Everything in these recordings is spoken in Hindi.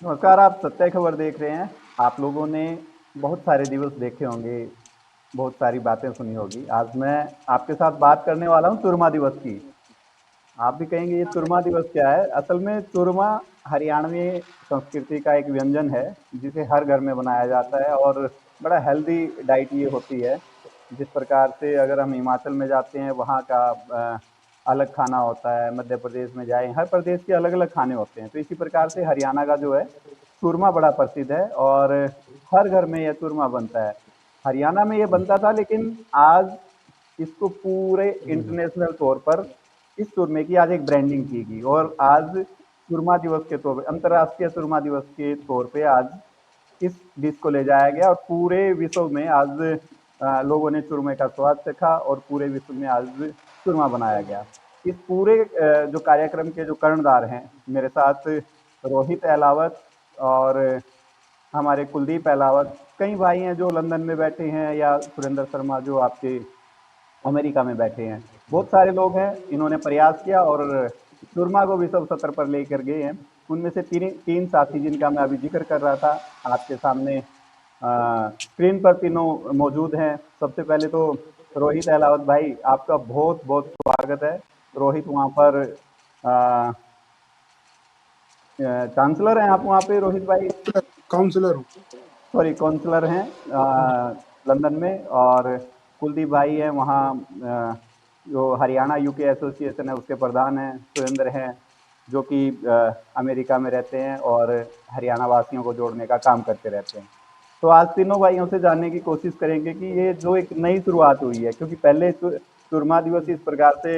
नमस्कार, आप सत्य खबर देख रहे हैं। आप लोगों ने बहुत सारे दिवस देखे होंगे, बहुत सारी बातें सुनी होगी। आज मैं आपके साथ बात करने वाला हूँ चूरमा दिवस की। आप भी कहेंगे ये चूरमा दिवस क्या है? असल में चूरमा हरियाणवी संस्कृति का एक व्यंजन है, जिसे हर घर में बनाया जाता है और बड़ा हेल्दी डाइट ये होती है। जिस प्रकार से अगर हम हिमाचल में जाते हैं, वहाँ का अलग खाना होता है, मध्य प्रदेश में जाएँ, हर प्रदेश के अलग-अलग खाने होते हैं। तो इसी प्रकार से हरियाणा का जो है चूरमा बड़ा प्रसिद्ध है और हर घर में यह चूरमा बनता है। हरियाणा में ये बनता था, लेकिन आज इसको पूरे इंटरनेशनल तौर पर इस चूरमे की आज एक ब्रांडिंग की गई और आज चूरमा दिवस के तौर पे, अंतर्राष्ट्रीय चूरमा दिवस के तौर पे आज इस डिश को ले जाया गया और पूरे विश्व में आज लोगों ने चूरमे का स्वाद चखा और पूरे विश्व में आज चूरमा बनाया गया। इस पूरे जो कार्यक्रम के जो कर्णधार हैं, मेरे साथ रोहित अहलावत और हमारे कुलदीप अहलावत, कई भाई हैं जो लंदन में बैठे हैं, या सुरेंद्र शर्मा जो आपके अमेरिका में बैठे हैं। बहुत सारे लोग हैं, इन्होंने प्रयास किया और सुरमा को विश्व स्तर पर लेकर गए हैं। उनमें से तीन तीन साथी जिनका मैं अभी जिक्र कर रहा था, आपके सामने स्क्रीन पर तीनों मौजूद हैं। सबसे पहले तो रोहित अहलावत भाई, आपका बहुत बहुत स्वागत है। रोहित वहाँ पर चांसलर हैं आप वहाँ पे, रोहित भाई? काउंसलर हूँ। सॉरी, काउंसलर हैं लंदन में। और कुलदीप भाई हैं वहाँ, जो हरियाणा यूके एसोसिएशन है उसके प्रधान हैं। सुरेंद्र हैं जो कि अमेरिका में रहते हैं और हरियाणा वासियों को जोड़ने का काम करते रहते हैं। तो आज तीनों भाइयों से जानने की कोशिश करेंगे कि ये जो एक नई शुरुआत हुई है, क्योंकि पहले चूरमा दिवस इस प्रकार से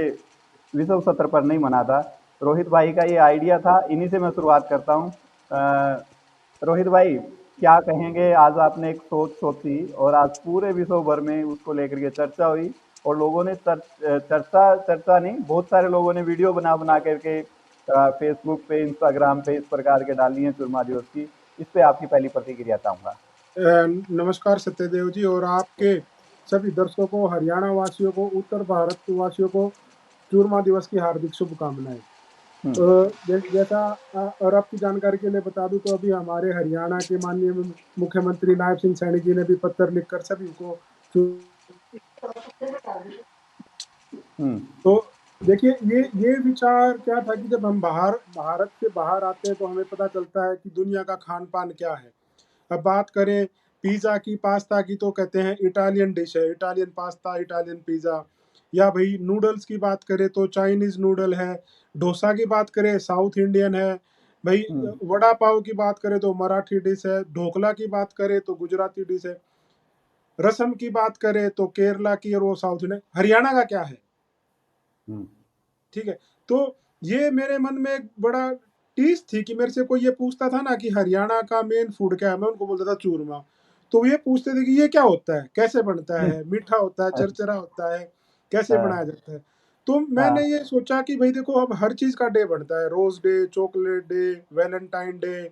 विश्व स्तर पर नहीं मना था। रोहित भाई का ये आइडिया था, इन्हीं से मैं शुरुआत करता हूँ। रोहित भाई, क्या कहेंगे? आज आपने एक सोच सोची और आज पूरे विश्व भर में उसको लेकर के चर्चा हुई और लोगों ने चर्चा चर्चा नहीं, बहुत सारे लोगों ने वीडियो बना बना करके फेसबुक पे, इंस्टाग्राम पे इस प्रकार के डाली हैं चुरमा दिवस की। इस पे आपकी पहली प्रतिक्रिया चाहूंगा। नमस्कार सत्यदेव जी और आपके सभी दर्शकों, हरियाणा वासियों को, उत्तर भारत वासियों को चूरमा दिवस की हार्दिक शुभकामनाएं। हम्म। जैसा और आपकी जानकारी के लिए बता दूं तो अभी हमारे हरियाणा के माननीय मुख्यमंत्री नायब सिंह सैनी जी ने भी पत्र लिखकर सभी को हम्म। तो देखिए ये विचार क्या था कि जब हम भारत से बाहर आते हैं तो हमें पता चलता है कि दुनिया का खान पान क्या है। अब बात करें पिज्जा की, पास्ता की, तो कहते हैं इटालियन डिश है, इटालियन पास्ता, इटालियन पिज्जा। या भाई नूडल्स की बात करें तो चाइनीज नूडल है। डोसा की बात करें साउथ इंडियन है। भाई हम्म। वड़ा पाव की बात करें तो मराठी डिश है। ढोकला की बात करें तो गुजराती डिश है। रसम की बात करें तो केरला की, और वो साउथ इंडियन। हरियाणा का क्या है? हम्म। ठीक है। तो ये मेरे मन में एक बड़ा टीस थी कि मेरे से कोई ये पूछता था ना कि हरियाणा का मेन फूड क्या है, मैं उनको बोलता था चूरमा। तो ये पूछते थे कि ये क्या होता है, कैसे बनता हम्म। है, मीठा होता है, चरचरा होता है, कैसे बनाया हाँ। जाता है। तो मैंने हाँ। ये सोचा कि भाई देखो, अब हर चीज का डे बनता है, rose day, chocolate day, Valentine day,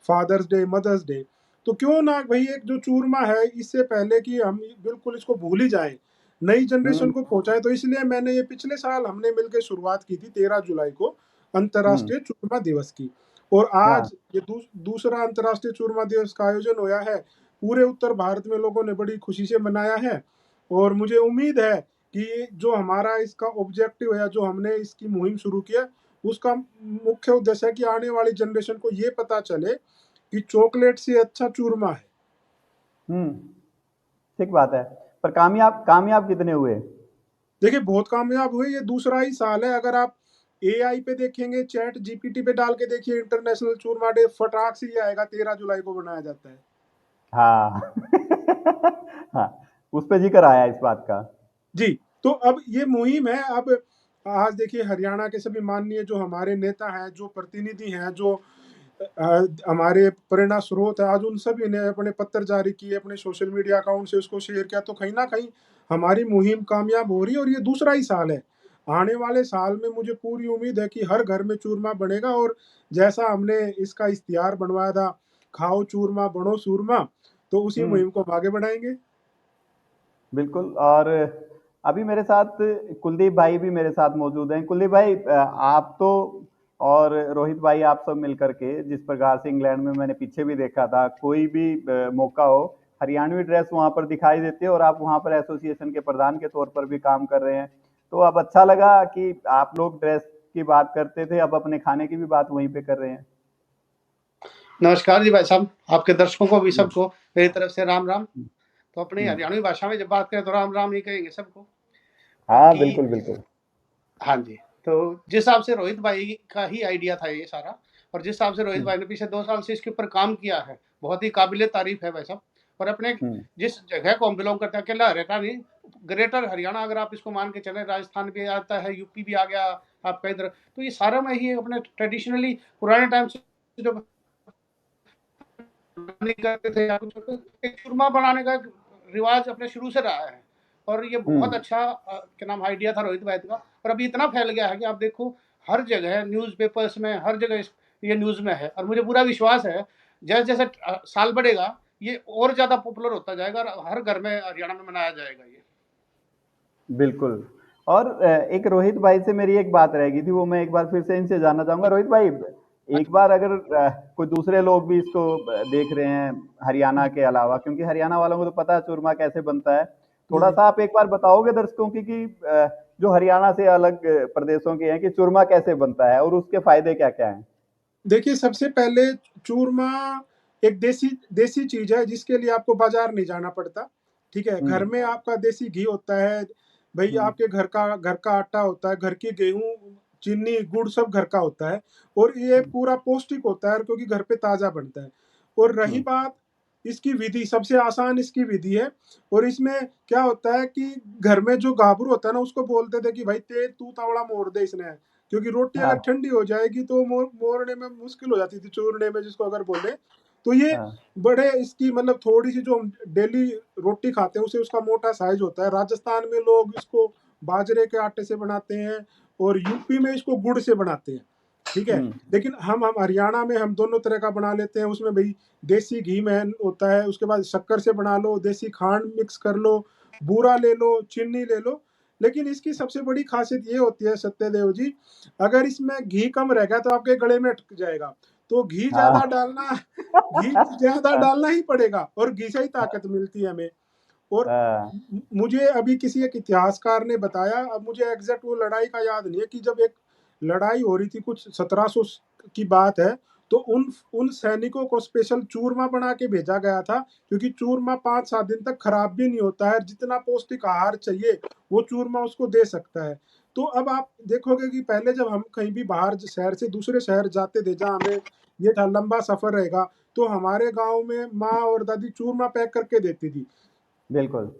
father's day, mother's day. तो क्यों ना भाई एक जो चूरमा है, इससे पहले कि हम बिल्कुल इसको भूल ही जाएं, नई जनरेशन हम्म। को पहुंचाए। तो इसलिए मैंने ये पिछले साल हमने मिलकर शुरुआत की थी 13 जुलाई को, हम्म। अंतर्राष्ट्रीय चूरमा दिवस की। और हाँ। आज ये दूसरा अंतर्राष्ट्रीय चूरमा दिवस का आयोजन हुआ है। पूरे उत्तर भारत में लोगों ने बड़ी खुशी से मनाया है। और मुझे उम्मीद है कि जो हमारा इसका ऑब्जेक्टिव है, जो हमने इसकी मुहिम शुरू किया, उसका मुख्य उद्देश्य है कि आने वाली जनरेशन को ये पता चले कि चॉकलेट से अच्छा चूरमा है। हम्म। ठीक बात है। पर कामयाब कामयाब कितने हुए? देखिए बहुत कामयाब हुए, ये दूसरा ही साल है। अगर आप एआई पे देखेंगे, चैट जीपीटी पे डाल के देखिए, इंटरनेशनल चूरमा डे फटाक से ही आएगा, 13 जुलाई को बनाया जाता है। हाँ। हाँ, उस पे जिक्र आया इस बात का। जी। तो अब ये मुहिम है। अब आज देखिए हरियाणा के सभी माननीय जो हमारे नेता हैं, जो प्रतिनिधि हैं, जो हमारे प्रेरणा स्रोत है, आज उन सभी ने अपने पत्र जारी किए, अपने सोशल मीडिया अकाउंट से उसको शेयर किया। तो कहीं ना कहीं हमारी मुहिम कामयाब हो रही है और ये दूसरा ही साल है। आने वाले साल में मुझे पूरी उम्मीद है कि हर घर में चूरमा बनेगा। और जैसा हमने इसका इश्तिहार बनवाया था, खाओ चूरमा बनो सूरमा, तो उसी हम्म। मुहिम को हम आगे बढ़ाएंगे। बिल्कुल। और अभी मेरे साथ कुलदीप भाई भी मेरे साथ मौजूद हैं। कुलदीप भाई, आप तो और रोहित भाई आप सब मिलकर के जिस प्रकार से इंग्लैंड में मैंने पीछे भी देखा था, कोई भी मौका हो, हरियाणवी ड्रेस वहां पर दिखाई देती है और आप वहां पर एसोसिएशन के प्रधान के तौर पर भी काम कर रहे हैं। तो अब अच्छा लगा कि आप लोग ड्रेस की बात करते थे, अब अपने खाने की भी बात वहीं पे कर रहे हैं। नमस्कार जी भाई साहब, आपके दर्शकों को भी जी। सबको मेरी तरफ से राम राम। तो अपनी हरियाणवी भाषा में जब बात करें तो राम राम ही कहेंगे सबको। हाँ, बाकी बिल्कुल बिल्कुल। हाँ जी, तो जिस हिसाब से रोहित भाई का ही आइडिया था ये सारा, और जिस हिसाब से रोहित भाई ने पिछले 2 साल से इसके ऊपर काम किया है, बहुत ही काबिले तारीफ है भाई साहब। और अपने जिस जगह को हम बिलोंग करते हैं, अकेला हरियाणा नहीं, ग्रेटर हरियाणा अगर आप इसको मान के चले, राजस्थान भी आता है, यूपी भी आ गया आपका इधर, तो ये सारा में ही अपने ट्रेडिशनली पुराने टाइम से जो नहीं करते थे या कुछ, एक चूरमा बनाने का रिवाज अपने शुरू से रहा है। और ये बहुत अच्छा क्या नाम आइडिया था रोहित भाई का, और अभी इतना फैल गया है कि आप देखो हर जगह न्यूज़पेपर्स में, हर जगह ये न्यूज में है। और मुझे पूरा विश्वास है जैसे जैसे साल बढ़ेगा ये और ज्यादा पॉपुलर होता जाएगा और हर घर में हरियाणा में मनाया जाएगा ये। बिल्कुल। और एक रोहित भाई से मेरी एक बात रह गई थी, वो मैं एक बार फिर से इनसे जानना चाहूंगा। रोहित भाई, एक बार अगर कोई दूसरे लोग भी इसको देख रहे हैं हरियाणा के अलावा, क्योंकि हरियाणा वालों को तो पता है चूरमा कैसे बनता है, थोड़ा सा आप एक बार बताओगे दर्शकों की कि जो हरियाणा से अलग प्रदेशों के हैं कि चूरमा कैसे बनता है और उसके फायदे क्या क्या हैं? देखिए, सबसे पहले चूरमा एक देसी देसी चीज है जिसके लिए आपको बाजार नहीं जाना पड़ता। ठीक है, घर में आपका देसी घी होता है भाई, आपके घर का आटा होता है, घर की गेहूं, चीनी, गुड़ सब घर का होता है, और ये पूरा पौष्टिक होता है क्योंकि घर पे ताजा बनता है। और रही बात इसकी विधि, सबसे आसान इसकी विधि है। और इसमें क्या होता है कि घर में जो गाभरू होता है ना, उसको बोलते थे कि भाई ते तू तावड़ा मोड़ दे इसने, क्योंकि रोटी अगर हाँ। ठंडी हो जाएगी तो मोड़ने में मुश्किल हो जाती थी, चूरने में जिसको अगर बोले। तो ये हाँ। बड़े इसकी मतलब थोड़ी सी जो हम डेली रोटी खाते हैं उसे उसका मोटा साइज होता है। राजस्थान में लोग इसको बाजरे के आटे से बनाते हैं और यूपी में इसको गुड़ से बनाते हैं। ठीक है, लेकिन हम हरियाणा में हम दोनों तरह का बना लेते हैं। उसमें भाई देसी घी में होता है, उसके बाद शक्कर से बना लो, देसी खांड मिक्स कर लो, बूरा ले लो, चीनी ले लो। लेकिन इसकी सबसे बड़ी खासियत ये होती है सत्यदेव जी, अगर इसमें घी कम रहेगा तो आपके गले में अटक जाएगा। तो घी ज्यादा डालना, घी ज्यादा डालना ही पड़ेगा, और घी से ही ताकत मिलती है हमें। और मुझे अभी किसी एक इतिहासकार ने बताया, अब मुझे एग्जैक्ट वो लड़ाई का याद नहीं है, कि जब एक लड़ाई हो रही थी कुछ 1700 की बात है, तो उन उन सैनिकों को स्पेशल चूरमा बना के भेजा गया था, क्योंकि चूरमा 5-7 दिन तक खराब भी नहीं होता है, जितना पौष्टिक आहार चाहिए वो चूरमा उसको दे सकता है। तो अब आप देखोगे कि पहले जब हम कहीं भी बाहर शहर से दूसरे शहर जाते थे, जहाँ हमें ये था लंबा सफर रहेगा, तो हमारे गांव में माँ और दादी चूरमा पैक करके देती थी। बिल्कुल।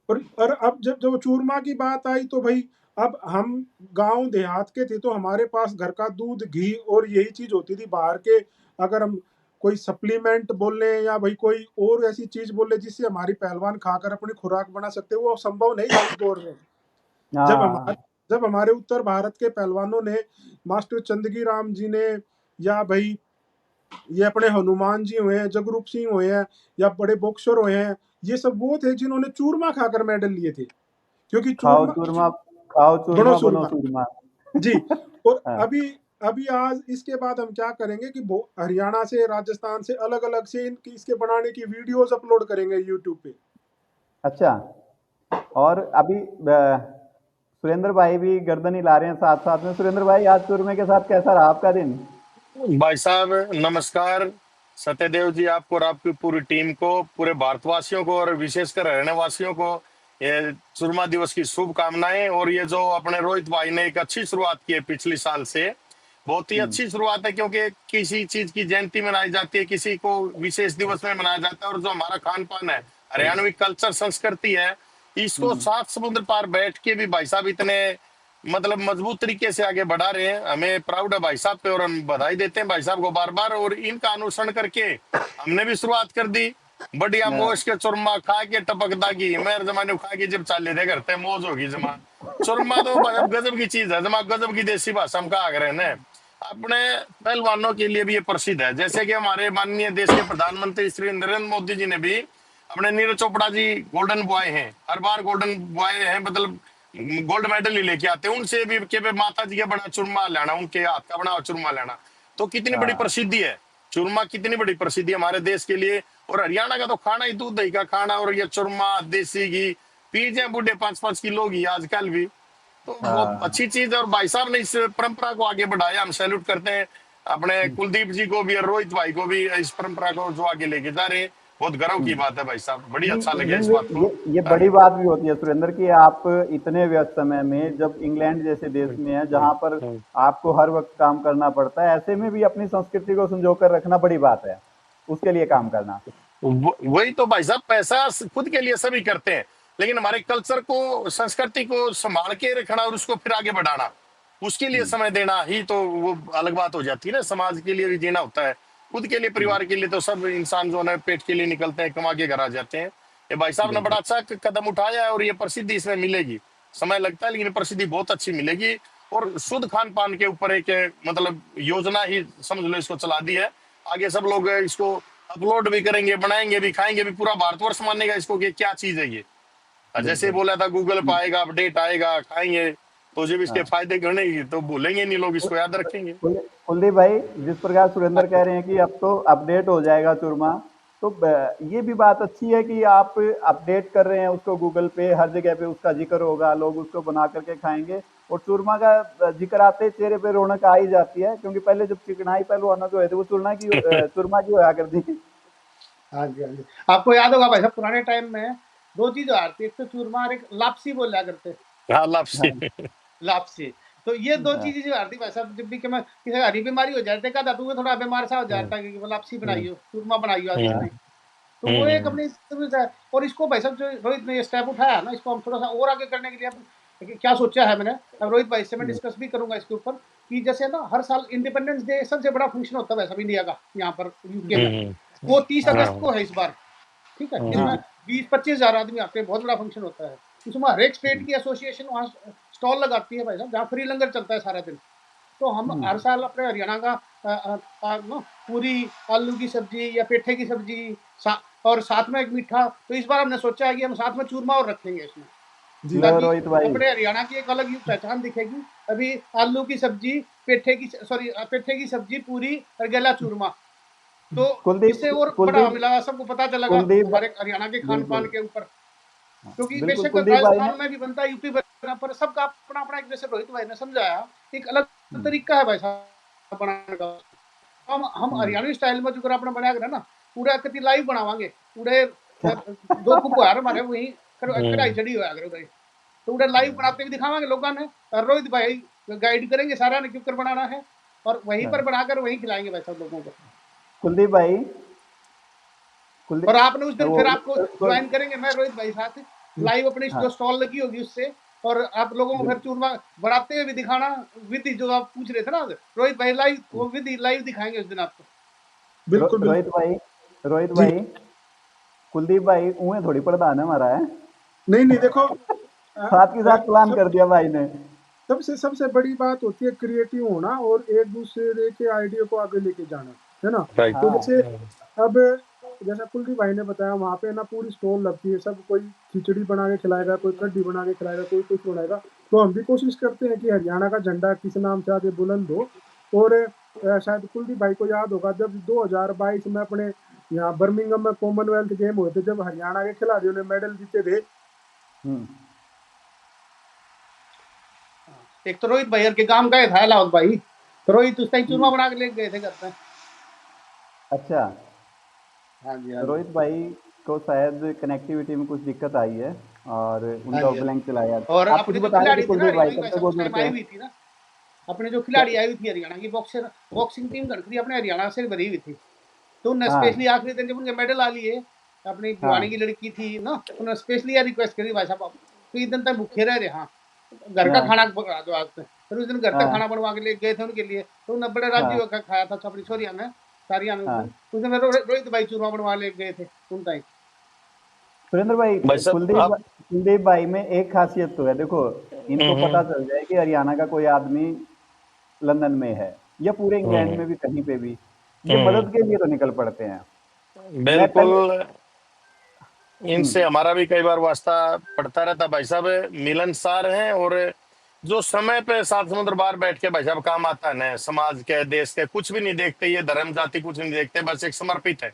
और अब जब जब चूरमा की बात आई तो भाई, अब हम गांव देहात के थे तो हमारे पास घर का दूध, घी और यही चीज होती थी। बाहर के अगर हम कोई सप्लीमेंट बोल लें या भाई कोई और ऐसी चीज बोल ले जिससे हमारी पहलवान खाकर अपनी खुराक बना सकते, वो संभव नहीं था उस दौर में। जब हमारे हाँ। जब हमारे उत्तर भारत के पहलवानों ने, मास्टर चंदगी राम जी ने, या भाई ये अपने हनुमान जी हुए हैं, जगरूप सिंह हुए हैं, या बड़े बॉक्सर हुए हैं, ये सब वो थे जिन्होंने चूरमा खाकर मेडल लिए थे, क्योंकि खाओ चूरमा चूरमा, खाओ बड़ो चूरमा, बनो चूरमा चूरमा। जी। और हाँ। अभी अभी आज इसके बाद हम क्या करेंगे कि हरियाणा से, राजस्थान से, अलग अलग से इनकी इसके बनाने की वीडियोस अपलोड करेंगे यूट्यूब पे। अच्छा। और अभी सुरेंद्र भाई भी गर्दन हिला रहे हैं साथ साथ में। सुरेंद्र भाई, आज चूरमे के साथ कैसा रहा आपका दिन? भाई साहब नमस्कार। सत्यदेव जी, आपको और आपकी पूरी टीम को, पूरे भारतवासियों को और विशेषकर हरियाणा वासियों को ये चुरमा दिवस की शुभकामनाएं। और ये जो अपने रोहित भाई ने एक अच्छी शुरुआत की है पिछले साल से, बहुत ही अच्छी शुरुआत है, क्योंकि किसी चीज की जयंती मनाई जाती है, किसी को विशेष दिवस में मनाया जाता है, और जो हमारा खान पान है, हरियाणवी कल्चर संस्कृति है, इसको सात समुद्र पार बैठ के भी भाई साहब इतने मतलब मजबूत तरीके से आगे बढ़ा रहे हैं। हमें प्राउड है भाई साहब पे, और हम बधाई देते हैं भाई साहब को बार बार। और इनका अनुसरण करके हमने भी शुरुआत कर दी, बढ़िया मोश के चुरमा खा के टपकदा की मेरे जमाने खा के जब चाले दे करते मौज होगी जमा। चुरमा तो भाई साहब गजब की चीज है, जमा गजब की देसी भाषा में कहा करे ना। अपने पहलवानों के लिए भी ये प्रसिद्ध है, जैसे कि हमारे माननीय देश के प्रधानमंत्री श्री नरेंद्र मोदी जी ने भी अपने नीरज चोपड़ा जी गोल्डन बॉय हैं, हर बार गोल्डन बॉय हैं, मतलब गोल्ड मेडल ही लेके आते हैं, उनसे भी के पे माता जी का बना चूरमा लेना, उनके हाथ का बना चूरमा लेना, तो कितनी बड़ी हाँ प्रसिद्धि है। चूरमा कितनी बड़ी प्रसिद्धि है हमारे देश के लिए। और हरियाणा का तो खाना ही दूध दही का खाना, और ये चूरमा देसी घी पी जाए बूढ़े 5-5 किलो घी आजकल भी, तो बहुत हाँ। अच्छी चीज है। और भाई साहब ने इस परंपरा को आगे बढ़ाया, हम सैल्यूट करते हैं अपने हम्म, कुलदीप जी को भी और रोहित भाई को भी, इस परंपरा को जो आगे लेके जा रहे हैं। बहुत गर्व की हम्म। बात है भाई साहब, बड़ी नहीं अच्छा लगे नहीं, इस बात को। ये हाँ बड़ी जी। बात भी होती है सुरेंद्र कि आप इतने व्यस्त समय में, जब इंग्लैंड जैसे देश में है जहां पर आपको हर वक्त काम करना पड़ता है, ऐसे में भी अपनी संस्कृति को संजो कर रखना बड़ी बात है, उसके लिए काम करना। वही तो भाई साहब, पैसा खुद के लिए सभी करते हैं, लेकिन हमारे कल्चर को संस्कृति को संभाल के रखना और उसको फिर आगे बढ़ाना, उसके लिए हम्म, समय देना ही तो वो अलग बात हो जाती है ना। समाज के लिए भी जीना होता है, खुद के लिए हम्म, परिवार के लिए तो सब इंसान जो है पेट के लिए निकलते हैं, कमा के घर आ जाते हैं। ये भाई साहब ने बड़ा बिल्कुल। अच्छा कदम उठाया है, और ये प्रसिद्धि इसमें मिलेगी, समय लगता है लेकिन प्रसिद्धि बहुत अच्छी मिलेगी। और शुद्ध खान पान के ऊपर एक मतलब योजना ही समझ लो इसको चला दी है। आगे सब लोग इसको अपलोड भी करेंगे, बनाएंगे भी, खाएंगे भी, पूरा भारतवर्ष मानेगा इसको कि क्या चीज है ये। और जैसे ही बिल्कुल। बोला था गूगल पे हम्म, आएगा, अपडेट आएगा, खाएंगे, तो जब इसके हाँ। फायदे गणेंगे तो भूलेंगे नहीं लोग, इसको याद रखेंगे। कुलदीप भाई, जिस प्रकार सुरेंद्र कह रहे हैं कि अब तो अपडेट हो जाएगा चूरमा, तो ये भी बात अच्छी है कि आप अपडेट कर रहे हैं उसको, गूगल पे हर जगह पे उसका जिक्र होगा, लोग उसको बना करके खाएंगे। और चूरमा का जिक्र आते ही चेहरे पे रौनक आ ही जाती है, क्योंकि पहले जब चिकनाई पहलवानों के हुए थे वो चूरमा की होया करती थी। हाँ जी, हाँ जी। आपको याद होगा भाई साहब, पुराने टाइम में 2 चीज़ आती, एक तो चूरमा और एक लापसी बोला करते। हाँ, लापसी। हाँ लापसी। तो ये 2 हाँ चीज़ें जो आती भाई साहब, जब भी कि मैं किसी हरी बीमारी हो जाती, कहता तू थोड़ा बीमार सा हो हम्म, जाता है कि वो लापसी हम्म, बनाइयो, चूरमा बनाइयो आज इस हम्म, टाइम। तो वो एक हम्म, अपनी सर्विस है। और इसको भाई साहब जो रोहित ने ये स्टेप उठाया है ना, इसको हम थोड़ा-सा और आगे करने के लिए अब क्या सोचा है मैंने, अब रोहित भाई से मैं हम्म, डिस्कस भी करूँगा इसके ऊपर, कि जैसे ना हर साल इंडिपेंडेंस डे सबसे बड़ा फंक्शन होता है वैसे भी इंडिया का, यहाँ पर यूके में। हम्म, वो 30 अगस्त हाँ, को है इस बार। ठीक है? जी जिसमें जी। 20-25 हज़ार आदमी आते हैं, बहुत बड़ा फंक्शन होता है। उसमें हर एक स्टेट की एसोसिएशन वहाँ स्टॉल लगाती है भाई साहब, जहाँ फ्री लंगर चलता है सारा दिन। तो हम हम्म, हर साल अपने हरियाणा का ना पूरी, आलू की सब्जी या पेठे की सब्जी, और साथ में एक मीठा। तो इस बार हमने सोचा है कि हम साथ में चूरमा और रखेंगे इसमें, जी लो जी। ताकि रोहित भाई। अपने हरियाणा की एक अलग ही पहचान दिखेगी। अभी आलू की सब्जी, पेठे की सब्जी पूरी और गला चूरमा। तो कुलदीप इससे और बड़ा कुलदीप मिला, सबको पता चलेगा कुलदीप हमारे हरियाणा के खान पान बिल्कुल। के ऊपर। हाँ, क्योंकि बिल्कुल बेशक कुलदीप भाई ने। राजस्थान में भी बनता है, यूपी बना, पर सबका अपना अपना एक, जैसे रोहित भाई ने समझाया, एक अलग हम्म, तरीका है भाई साहब बनाने का। हम हम्म, हरियाणवी स्टाइल में जो अपना बनाया ना, पूरा कति लाइव बनावांगे। पूरे 2 कुपहार हमारे वही कढ़ाई हम्म, चढ़ी हुआ करे उधर। तो उधर लाइव बनाते भी दिखावांगे लोगों ने, और रोहित भाई गाइड करेंगे सारा ने क्यों कर बनाना है, और वहीं हाँ, पर बनाकर वहीं खिलाएंगे भाई साहब लोगों को। कुलदीप भाई। और कुलदीप आपने उस दिन वो फिर आपको कुल, ज्वाइन करेंगे, मैं रोहित भाई साथ लाइव अपनी जो हाँ स्टॉल लगी होगी उससे। और आप लोगों को फिर चूरमा बनाते हुए भी दिखाना, विधि जो आप पूछ रहे थे ना रोहित भाई, लाइव वो विधि लाइव दिखाएंगे उस दिन आपको। बिल्कुल रोहित बिल्कुल। भाई। रोहित जी। भाई, कुलदीप भाई उन्हें थोड़ी प्रधान है हमारा है। नहीं नहीं, देखो साथ के साथ प्लान सब कर दिया भाई ने। सबसे सबसे बड़ी बात होती है क्रिएटिव होना और एक दूसरे के आइडिया को आगे लेके जाना, है ना। राइट। तो हाँ जैसे अब जैसा कुलदीप भाई ने बताया, वहाँ पे ना पूरी स्टॉल लगती है, सब कोई खिचड़ी बना के खिलाएगा, कोई कड्डी बना के खिलाएगा, कोई कुछ बनाएगा। तो हम भी कोशिश करते हैं कि हरियाणा का झंडा किस नाम से आगे बुलंद हो। और शायद कुलदीप भाई को याद होगा, जब 2022 में अपने यहाँ बर्मिंगम में कॉमनवेल्थ गेम हुए थे, जब हरियाणा के खिलाड़ियों ने मेडल जीते थे। हम्म, एक तो रोहित भाई के काम गए था लाहौल भाई, तो रोहित उस टाइम चूरमा हम्म, बना के लेके गए थे घर पे। अच्छा। हाँ जी, हाँ जी। रोहित भाई को शायद कनेक्टिविटी में कुछ दिक्कत आई है और हाँ उनका जी, हाँ जी। ब्लैंक चला गया। और आप कुछ अपने जो बता रहे थे खिलाड़ी थे ना कुलदीप भाई, हरियाणा की तब भाई तक साहब, वो उस टाइम जुड़ते आई हैं। हुई थी ना, अपने जो क्या? खिलाड़ी आई हुई थी हरियाणा की बॉक्सिंग टीम गढ़ अपने हरियाणा से भरी हुई थी। तो उन्होंने हाँ स्पेशली आखिरी दिन जब उनके मेडल आ लिए, अपनी भिवानी हाँ की लड़की थी ना, उन्होंने स्पेशली रिक्वेस्ट करी भाई साहब, कई दिन तक भूखे रह रहे, हाँ घर का हाँ खाना पकड़ा दो आज से। फिर उस दिन घर तक हाँ खाना बनवा के ले गए थे उनके लिए। तो उन्होंने बड़े हाँ राज्य का खाया था अपनी छोरिया में, सारिया ने। हाँ। उस दिन रोहित भाई चूरमा बनवा ले गए थे उन टाइम। सुरेंद्र भाई, भाई साहब आप। कुलदीप भाई में एक खासियत तो है, देखो इनको पता हम्म, चल जाए कि हरियाणा का कोई आदमी लंदन में है या पूरे इंग्लैंड हम्म, में भी कहीं पे भी, ये हम्म, मदद के लिए तो निकल पड़ते हैं। मैं पहले बिल्कुल। इनसे हमारा भी कई बार वास्ता पड़ता रहता। भाई साहब मिलनसार हैं, और जो समय पे सात समुद्र बाहर बैठ के भाई साहब काम आता है ना, समाज के देश के कुछ भी नहीं देखते, ये धर्म जाति कुछ नहीं देखते, बस एक समर्पित है,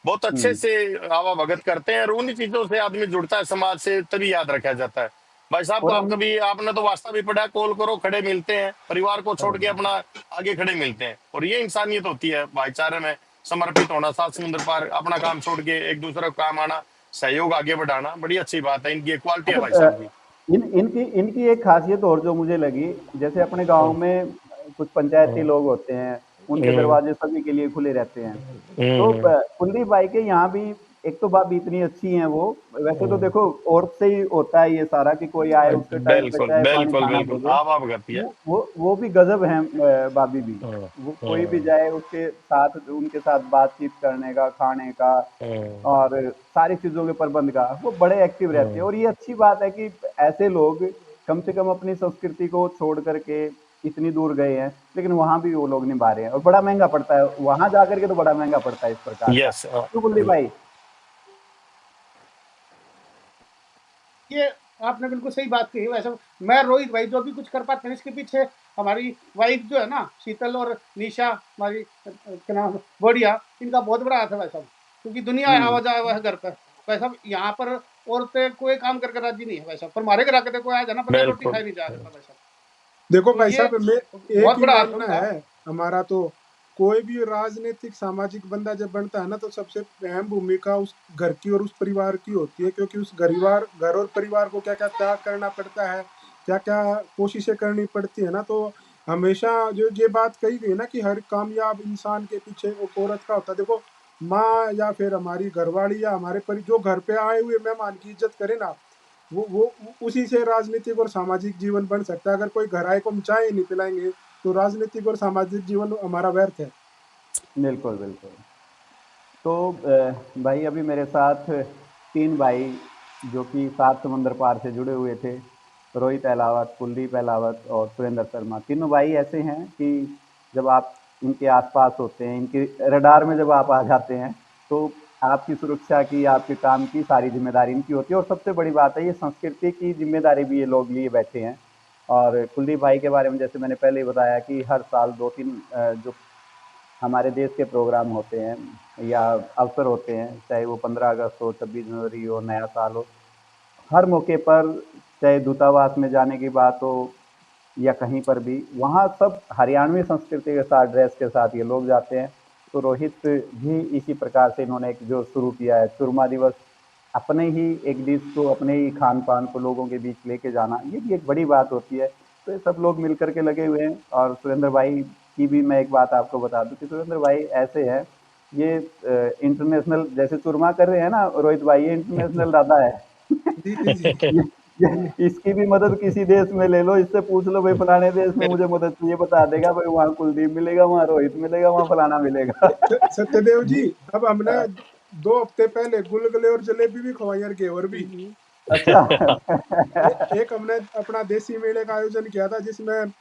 बहुत अच्छे से आवा भगत करते हैं, और उन्हीं चीजों से आदमी जुड़ता है समाज से, तभी याद रखा जाता है। भाई साहब को और आप हम कभी, आपने तो वास्ता भी पढ़ा, कॉल करो, खड़े मिलते हैं, परिवार को छोड़ के अपना आगे खड़े मिलते हैं, और ये इंसानियत होती है, भाईचारे में समर्पित होना, सात समुद्र पार अपना काम छोड़ के एक दूसरे को काम आना, सहयोग आगे बढ़ाना, बड़ी अच्छी बात है, इनकी क्वालिटी है भाई अच्छा, साहब की। इनकी इनकी एक खासियत और जो मुझे लगी, जैसे अपने गांव में कुछ पंचायती लोग होते हैं, उनके दरवाजे सभी के लिए खुले रहते हैं। तो कुलदीप भाई के यहाँ भी एक तो बात भी इतनी अच्छी है वो, वैसे तो देखो औरत से ही होता है ये सारा कि कोई आए उसके टाइम पे बिल्कुल चाय पानी बिल्कुल खाना दे बिल्कुल, दे। आप करती है। वो भी गजब है भाभी भी। वो कोई भी जाए उसके साथ, उनके साथ बातचीत करने का, खाने का और सारी चीजों के प्रबंध का, वो बड़े एक्टिव रहते हैं। और ये अच्छी बात है कि ऐसे लोग कम से कम अपनी संस्कृति को छोड़ करके इतनी दूर गए हैं, लेकिन वहां भी वो लोग निभा रहे हैं, और बड़ा महंगा पड़ता है वहां जाकर के, तो बड़ा महंगा पड़ता है इस प्रकार का। यस। क्यों कुलदीप भाई? ये आपने बिल्कुल सही बात कही। वैसे मैं रोहित भाई जो भी कुछ कर पाते हैं, इसके पीछे हमारी वाइफ जो है ना, शीतल और निशा, हमारी क्या नाम, बढ़िया, इनका बहुत बड़ा हाथ है भाई साहब, क्योंकि दुनिया आवाज आया हुआ है घर पर भाई साहब। यहाँ पर औरतें कोई काम करके राजी नहीं है भाई साहब, पर हमारे घर आके कोई आ जाना, बगैर रोटी बिल्कुल खाई नहीं जा सकता भाई साहब। देखो तो भाई ये साहब, मैं एक बहुत ही बड़ा हाथ है मानना उनका। है हमारा, तो कोई भी राजनीतिक सामाजिक बंदा जब बनता है ना, तो सबसे अहम भूमिका उस घर की और उस परिवार की होती है, क्योंकि उस घर और परिवार को क्या क्या त्याग करना पड़ता है, क्या क्या कोशिशें करनी पड़ती है ना। तो हमेशा जो ये बात कही गई ना कि हर कामयाब इंसान के पीछे एक औरत का होता है। देखो, माँ या फिर हमारी घरवाली या हमारे जो घर पे आए हुए मेहमान की इज्जत करे ना, वो उसी से राजनीतिक और सामाजिक जीवन बन सकता है। अगर कोई घर आए को हम चाय नहीं पिलाएंगे, तो राजनीतिक और सामाजिक जीवन हमारा व्यर्थ है। बिल्कुल बिल्कुल। तो भाई अभी मेरे साथ 3 भाई जो कि सात समंदर पार से जुड़े हुए थे, रोहित अहलावत, कुलदीप अहलावत और सुरेंद्र शर्मा। तीनों भाई ऐसे हैं कि जब आप इनके आसपास होते हैं, इनके रडार में जब आप आ जाते हैं, तो आपकी सुरक्षा की, आपके काम की सारी जिम्मेदारी इनकी होती है। और सबसे बड़ी बात है, ये संस्कृति की जिम्मेदारी भी ये लोग लिए बैठे हैं। और कुलदीप भाई के बारे में जैसे मैंने पहले ही बताया कि हर साल 2-3 जो हमारे देश के प्रोग्राम होते हैं या अवसर होते हैं, चाहे वो 15 अगस्त हो, 26 जनवरी हो, नया साल हो, हर मौके पर, चाहे दूतावास में जाने की बात हो या कहीं पर भी, वहाँ सब हरियाणवी संस्कृति के साथ, ड्रेस के साथ ये लोग जाते हैं। तो रोहित भी इसी प्रकार से इन्होंने एक जो शुरू किया है चुरमा दिवस, अपने ही एक डिश को, अपने ही खान पान को लोगों के बीच लेके जाना, ये भी एक बड़ी बात होती है। तो ये सब लोग मिल करके लगे हुए हैं। और सुरेंद्र भाई की भी मैं एक बात आपको बता दूं कि सुरेंद्र भाई ऐसे हैं, ये इंटरनेशनल जैसे चुरमा कर रहे हैं ना रोहित भाई, ये इंटरनेशनल दादा है। जी जी जी। इसकी भी मदद किसी देश में ले लो, इससे पूछ लो भाई फलाने देश में मुझे मदद चाहिए, बता देगा भाई वहाँ कुलदीप मिलेगा, वहाँ रोहित मिलेगा, वहाँ फलाना मिलेगा। सत्यदेव जी, अब हमने 2 हफ्ते पहले गुलगुले और जलेबी भी खवाई और घेवर भी। अच्छा। एक हमने अपना देसी मेले का आयोजन किया था, जिसमें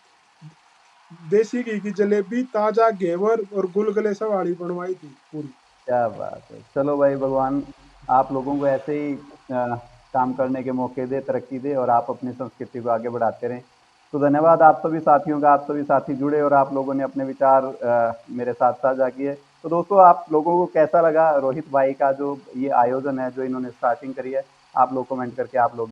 देसी घी की जलेबी, ताजा घेवर और गुलगुले सवाड़ी बनवाई थी पूरी। क्या बात है। चलो भाई, भगवान आप लोगों को ऐसे ही काम करने के मौके दे, तरक्की दे, और आप अपनी संस्कृति को आगे बढ़ाते रहें। तो धन्यवाद आप सभी साथियों का, आप सभी साथी जुड़े और आप लोगों ने अपने विचार मेरे साथ साझा किए। तो दोस्तों, आप लोगों को कैसा लगा रोहित भाई का जो ये आयोजन है, जो इन्होंने स्टार्टिंग करी है? आप लोग कमेंट करके आप लोग